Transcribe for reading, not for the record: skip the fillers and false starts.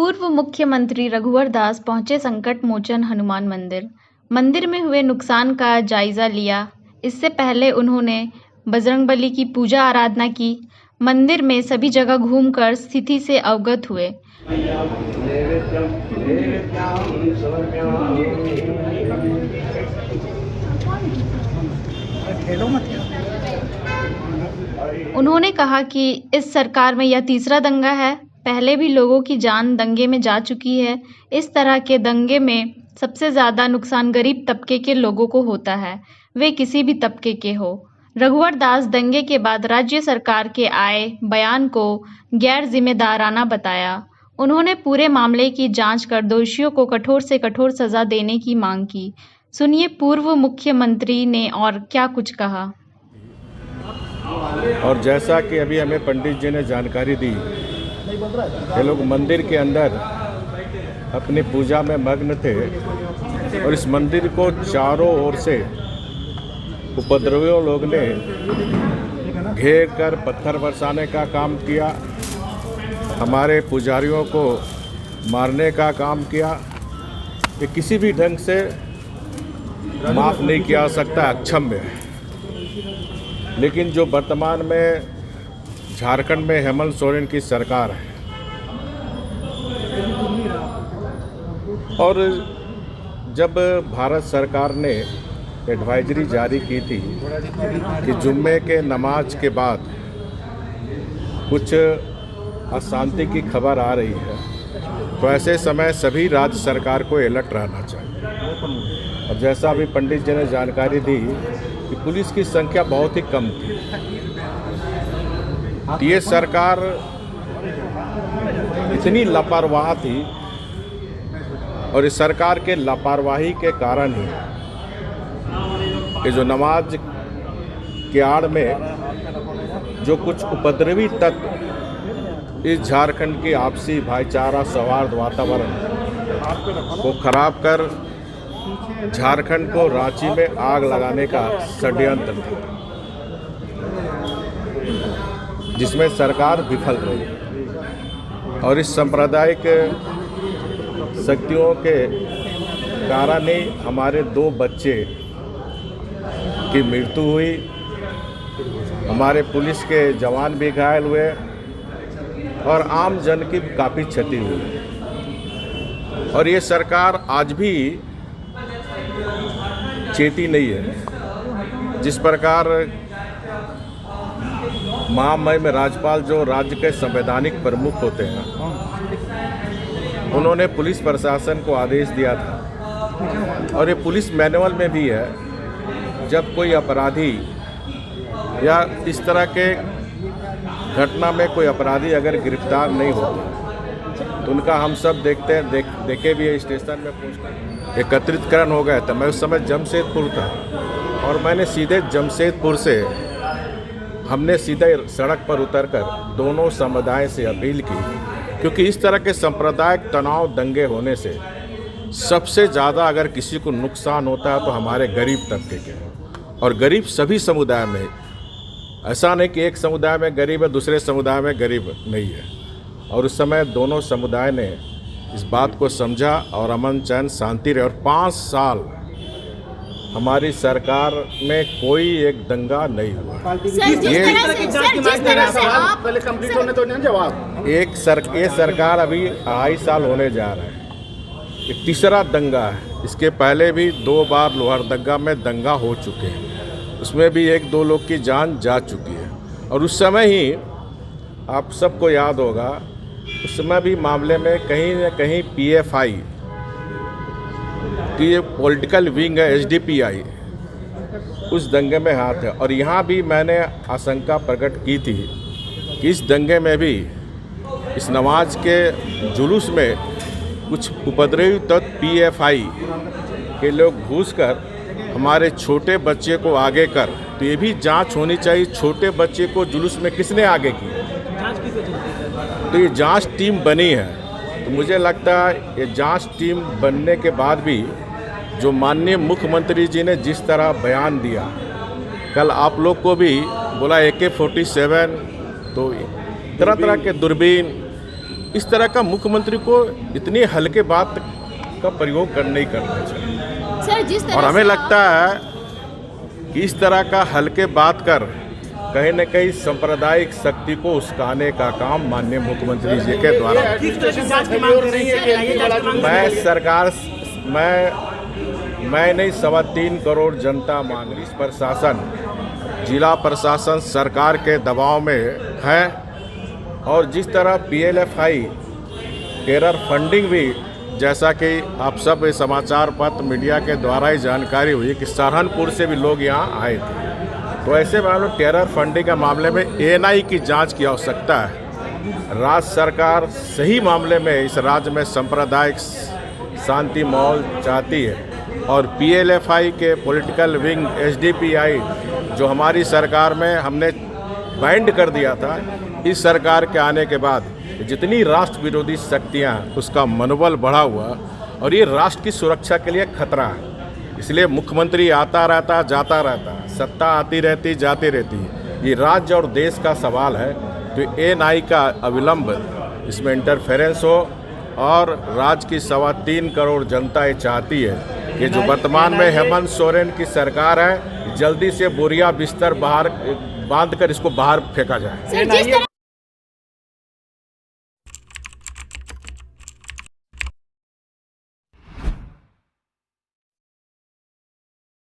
पूर्व मुख्यमंत्री रघुवर दास पहुंचे संकट मोचन हनुमान मंदिर। मंदिर में हुए नुकसान का जायजा लिया। इससे पहले उन्होंने बजरंगबली की पूजा आराधना की। मंदिर में सभी जगह घूमकर स्थिति से अवगत हुए। उन्होंने कहा कि इस सरकार में यह तीसरा दंगा है। पहले भी लोगों की जान दंगे में जा चुकी है। इस तरह के दंगे में सबसे ज़्यादा नुकसान गरीब तबके के लोगों को होता है, वे किसी भी तबके के हो। रघुवर दास दंगे के बाद राज्य सरकार के आए बयान को गैर जिम्मेदाराना बताया। उन्होंने पूरे मामले की जांच कर दोषियों को कठोर से कठोर सजा देने की मांग की। सुनिए पूर्व मुख्यमंत्री ने और क्या कुछ कहा। और जैसा कि अभी हमें पंडित जी ने जानकारी दी, ये लोग मंदिर के अंदर अपनी पूजा में मग्न थे और इस मंदिर को चारों ओर से उपद्रवियों लोग ने घेर कर पत्थर बरसाने का काम किया, हमारे पुजारियों को मारने का काम किया। ये किसी भी ढंग से माफ़ नहीं किया जा सकता, अक्षम्य है। लेकिन जो वर्तमान में झारखंड में हेमंत सोरेन की सरकार है और जब भारत सरकार ने एडवाइजरी जारी की थी कि जुम्मे के नमाज के बाद कुछ अशांति की खबर आ रही है, तो ऐसे समय सभी राज्य सरकार को अलर्ट रहना चाहिए। और जैसा अभी पंडित जी ने जानकारी दी कि पुलिस की संख्या बहुत ही कम थी। ये सरकार इतनी लापरवाह थी और इस सरकार के लापरवाही के कारण ही ये जो नमाज के आड़ में जो कुछ उपद्रवी तत्व इस झारखंड की आपसी भाईचारा सौहार्द वातावरण को खराब कर झारखंड को रांची में आग लगाने का षड्यंत्र था, जिसमें सरकार विफल रही। और इस सांप्रदायिक शक्तियों के कारण ही हमारे 2 बच्चे की मृत्यु हुई, हमारे पुलिस के जवान भी घायल हुए और आम जन की काफ़ी क्षति हुई। और ये सरकार आज भी चेती नहीं है। जिस प्रकार महामहिम में राज्यपाल जो राज्य के संवैधानिक प्रमुख होते हैं, उन्होंने पुलिस प्रशासन को आदेश दिया था और ये पुलिस मैनुअल में भी है, जब कोई अपराधी या इस तरह के घटना में कोई अपराधी अगर गिरफ्तार नहीं होता तो उनका हम सब देखते हैं, देखे भी है। स्टेशन में पहुँचकर एकत्रितकरण हो गया था। मैं उस समय जमशेदपुर था और मैंने सीधे जमशेदपुर से हमने सीधे सड़क पर उतरकर दोनों समुदाय से अपील की, क्योंकि इस तरह के सांप्रदायिक तनाव दंगे होने से सबसे ज़्यादा अगर किसी को नुकसान होता है तो हमारे गरीब तबके के। और गरीब सभी समुदाय में, ऐसा नहीं कि एक समुदाय में गरीब है दूसरे समुदाय में गरीब नहीं है। और उस समय दोनों समुदाय ने इस बात को समझा और अमन चैन शांति रहे। और 5 साल हमारी सरकार में कोई एक दंगा नहीं हुआ। ये सरकार अभी 2.5 साल होने जा रहा है, ये तीसरा दंगा है। इसके पहले भी 2 बार लोहरदगा में दंगा हो चुके हैं, उसमें भी 1-2 लोग की जान जा चुकी है। और उस समय ही आप सबको याद होगा, उस समय भी मामले में कहीं न कहीं PFI कि ये पॉलिटिकल विंग है, SDPI, उस दंगे में हाथ है। और यहाँ भी मैंने आशंका प्रकट की थी कि इस दंगे में भी इस नमाज के जुलूस में कुछ उपद्रवी तत्व PFI के लोग घुसकर हमारे छोटे बच्चे को आगे कर, तो ये भी जांच होनी चाहिए। छोटे बच्चे को जुलूस में किसने आगे की? तो ये जांच टीम बनी है। तो मुझे लगता है ये जांच टीम बनने के बाद भी जो माननीय मुख्यमंत्री जी ने जिस तरह बयान दिया, कल आप लोग को भी बोला AK-47, तो तरह तरह के दूरबीन इस तरह का मुख्यमंत्री को इतनी हल्के बात का प्रयोग नहीं करना चाहिए। सर, जिस तरह और हमें से लगता है कि इस तरह का हल्के बात कर कहीं न कहीं सांप्रदायिक शक्ति को उस्काने का काम माननीय मुख्यमंत्री जी के द्वारा मैं नहीं 3.25 करोड़ जनता मांग रही। प्रशासन, जिला प्रशासन सरकार के दबाव में है और जिस तरह PLFI टेरर फंडिंग भी, जैसा कि आप सब समाचार पत्र मीडिया के द्वारा ही जानकारी हुई कि सहारनपुर से भी लोग यहाँ आए थे, तो ऐसे मामलों टेरर फंडिंग के मामले में ANI की जांच की आवश्यकता है। राज्य सरकार सही मामले में इस राज्य में सांप्रदायिक शांति माहौल चाहती है और PLFI के पॉलिटिकल विंग SDPI जो हमारी सरकार में हमने बैंड कर दिया था, इस सरकार के आने के बाद जितनी राष्ट्र विरोधी शक्तियाँ उसका मनोबल बढ़ा हुआ और ये राष्ट्र की सुरक्षा के लिए खतरा है। इसलिए मुख्यमंत्री आता रहता जाता रहता, सत्ता आती रहती जाती रहती। ये राज्य और देश का सवाल है, तो ANI का अविलंब इसमें इंटरफेरेंस हो और राज्य की 3.25 करोड़ जनता ये चाहती है कि जो वर्तमान में हेमंत सोरेन की सरकार है, जल्दी से बोरिया बिस्तर बाहर बांध कर इसको बाहर फेंका जाए।